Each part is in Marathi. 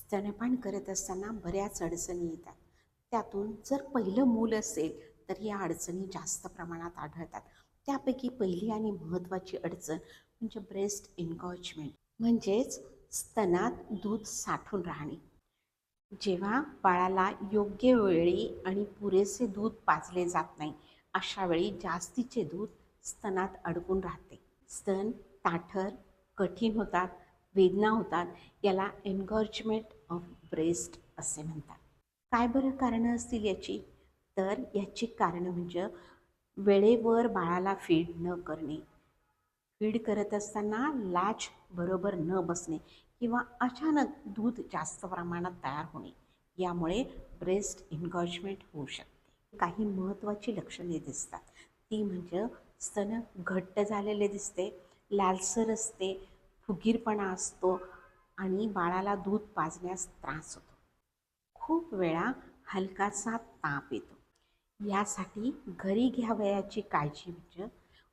स्तनपान करत असताना बऱ्याच अडचणी येतात. त्यातून जर पहिलं मूल असेल तर या अडचणी जास्त प्रमाणात आढळतात. त्यापैकी पहिली आणि महत्त्वाची अडचण म्हणजे ब्रेस्ट एन्गॉर्जमेंट, म्हणजेच स्तनात दूध साठून राहणे. जेव्हा बाळाला योग्य वेळी आणि पुरेसे दूध पाजले जात नाही, अशा वेळी जास्तीचे दूध स्तनात अडकून राहते. स्तन ताठर, कठीण होतात, वेदना होतात. याला एन्गॉर्जमेंट ऑफ ब्रेस्ट असे म्हणतात. काय बरं कारणं असतील याची? तर याची कारणं म्हणजे वेळेवर बाळाला फीड न करणे, फीड करत असताना लॅच बरोबर न बसणे किंवा अचानक दूध जास्त प्रमाणात तयार होणे, यामुळे ब्रेस्ट एन्गॉर्जमेंट होऊ शकते. काही महत्त्वाची लक्षणे दिसतात, ती म्हणजे स्तन घट्ट झालेले दिसते, लालसर असते, फुगीरपणा असतो आणि बाळाला दूध पाजण्यास त्रास होतो. खूप वेळा हलकासा ताप येतो. यासाठी घरी घ्यावयाची काळजी म्हणजे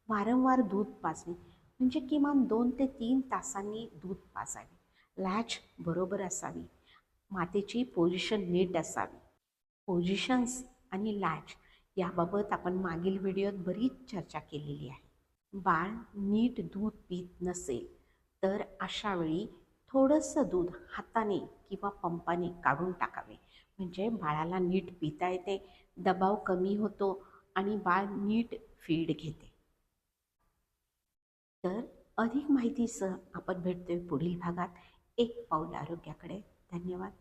वारंवार दूध पाजणे, म्हणजे किमान 2 ते 3 तासांनी दूध पाजावे. लॅच बरोबर असावी, मातेची पोझिशन नीट असावी. पोझिशन्स आणि लॅच याबाबत आपण मागील व्हिडिओत बरीच चर्चा केलेली आहे. बाळ नीट दूध पीत नसेल तर अशा वेळी थोडंसं दूध हाताने किंवा पंपाने काढून टाकावे, म्हणजे बाळाला नीट पिता येते, दबाव कमी होतो आणि बाळ नीट फीड घेते. तर अधिक माहितीसह आपण भेटतोय पुढील भागात. एक पाऊल आरोग्याकडे. धन्यवाद.